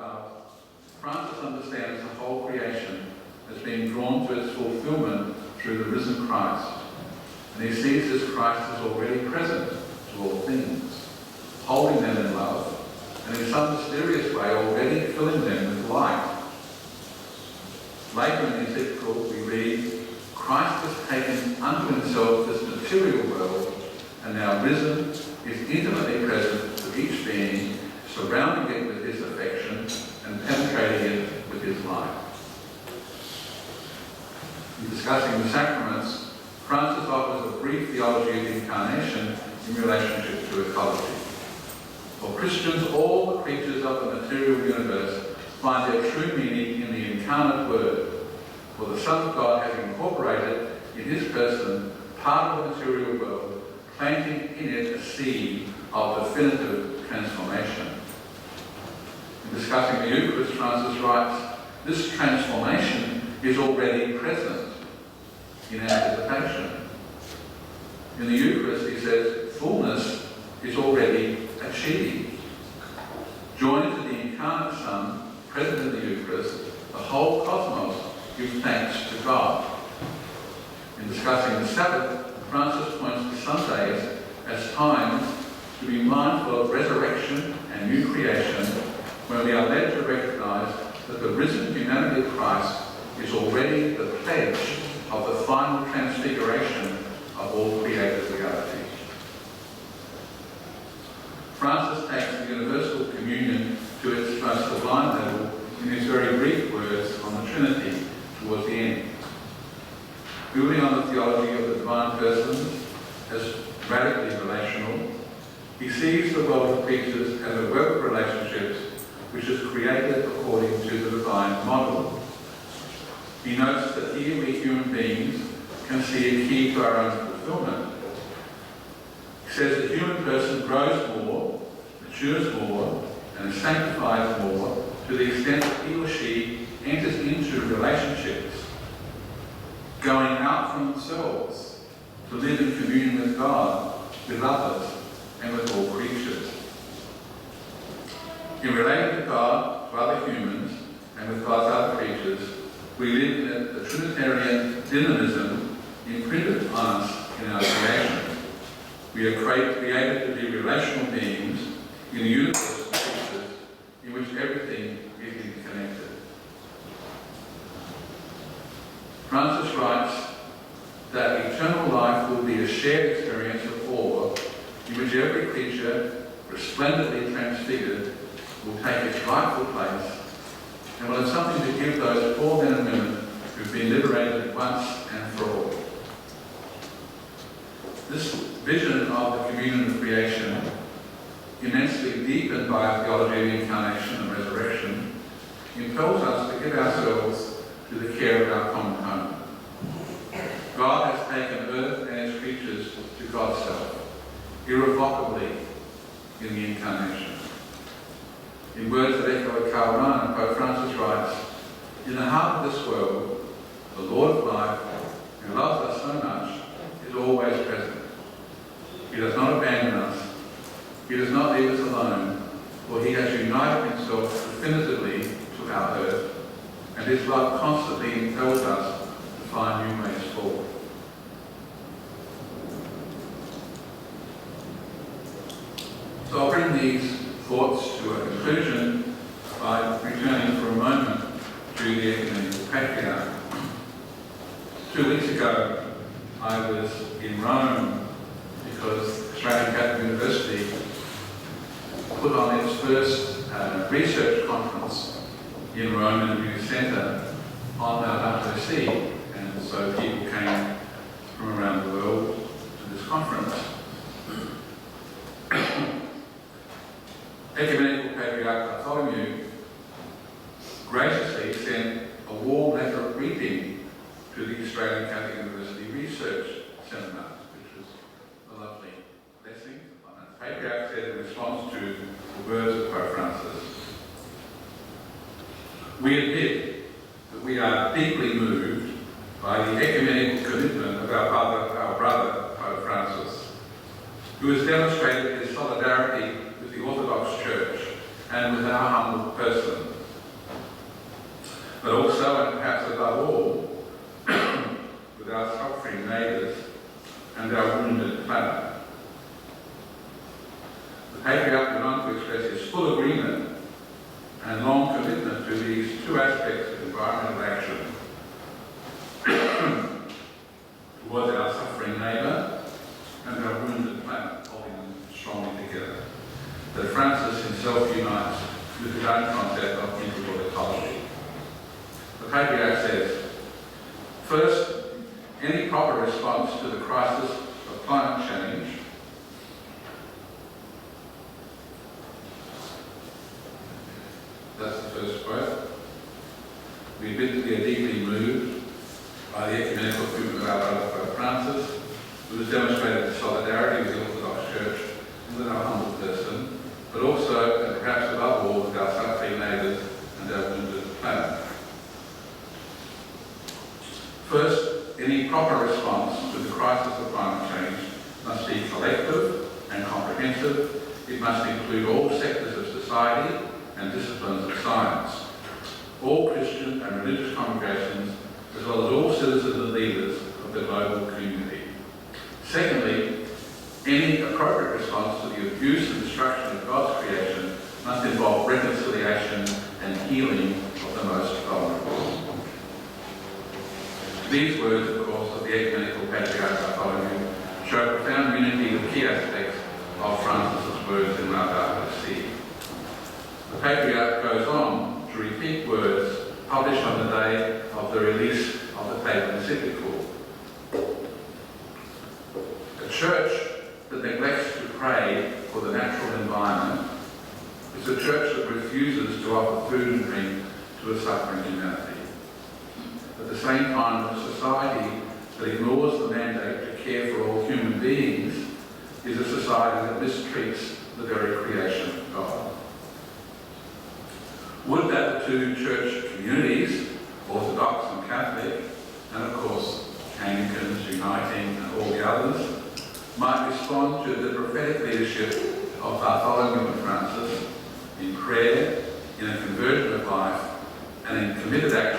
above, Francis understands the whole creation as being drawn to its fulfillment through the risen Christ, and he sees this Christ as already present to all things, holding them in love, and in some mysterious way already filling them with light. Later in the encyclical we read, Christ has taken unto himself this material world, and now risen, is intimately present to each being, surrounding it with his affection and penetrating it with his life. In discussing the sacraments, Francis offers a brief theology of the Incarnation in relationship to ecology. For Christians, all the creatures of the material universe find their true meaning in the incarnate Word, for the Son of God has incorporated in his person part of the material world, planting in it a seed of definitive transformation. In discussing the Eucharist, Francis writes, this transformation is already present in anticipation. In the Eucharist, he says, fullness is already achieved. Joined to the incarnate Son, present in the Eucharist, the whole cosmos gives thanks to God. In discussing the Sabbath, Francis points to Sundays as times to be mindful of resurrection and new creation, when we are led to recognize that the risen humanity of Christ is already the pledge of the final transfiguration of all created reality. Francis takes the universal communion to its most sublime level in his very brief words on the Trinity towards the end. Building on the theology of the divine persons as radically relational, he sees the world of creatures as a web of relationships which is created according to the divine model. He notes that here we human beings can see a key to our own fulfillment. He says the human person grows more, matures more, and is sanctified more to the extent that he or she enters into relationships, going out from themselves to live in communion with God, with others, and with all creatures. In relating to God, to other humans, and with God's other creatures, we live in the Trinitarian dynamism imprinted on us in our creation. We are created to be relational beings in a universe of creatures in which everything is interconnected. Francis writes that eternal life will be a shared experience of awe in which every creature, resplendently transfigured, will take its rightful place and will have something to give those poor men and women who've been liberated once and for all. This vision of the communion of creation, immensely deepened by our theology of the Incarnation and Resurrection, impels us to give ourselves to the care of our common home. God has taken earth and its creatures to God's self, irrevocably in the Incarnation. In words that echo Karl Rahner, Pope Francis writes, in the heart of this world, the Lord of life, who loves us so much, is always present. He does not abandon us. He does not leave us alone, for he has united himself definitively to our earth, and his love constantly impels us to find new ways forward. So I'll bring these thoughts to a conclusion by returning for a moment to the Ecumenical Patriarch. 2 weeks ago, I was in Rome because Australian Catholic University put on its first research conference in Rome in a new centre on Mount Sea, and so people came from around the world to this conference. Ecumenical Patriarch Bartholomew graciously sent a warm letter of greeting to the Australian Catholic University Research Seminar, which was a lovely blessing. The Patriarch said in response to the words of Pope Francis, we admit that we are deeply moved by the ecumenical commitment of our brother Pope Francis, who has demonstrated his solidarity with the Orthodox Church and with our humble person. Patriarch went on to express his full agreement and long commitment to these two aspects of environmental action towards our suffering neighbour and our wounded planet, holding them strongly together. That Francis himself unites with his own concept of integral ecology. The Patriarch says, first, any proper response to the crisis of climate change that's the first quote. We admit that we are deeply moved by the ecumenical movement of our Pope Francis, who has demonstrated solidarity with the Orthodox Church and with our humble person, but also, and perhaps above all, with our suffering neighbours and our wounded planet. First, any proper response to the crisis of climate change must be collective and comprehensive. It must include all sectors of society and disciplines of science, all Christian and religious congregations, as well as all citizens and leaders of the global community. Secondly, any appropriate response to the abuse and destruction of God's creation must involve reconciliation and healing of the most vulnerable. These words, of course, of the Ecumenical Patriarch Bartholomew show profound unity of key aspects of Francis's words in Laudato Si. The Patriarch goes on to repeat words published on the day of the release of the papal encyclical. A church that neglects to pray for the natural environment is a church that refuses to offer food and drink to a suffering humanity. At the same time, a society that ignores the mandate to care for all human beings is a society that mistreats the very creation of God. Would that the two church communities, Orthodox and Catholic, and of course Anglicans, Uniting and all the others, might respond to the prophetic leadership of Bartholomew and Francis in prayer, in a conversion of life, and in committed action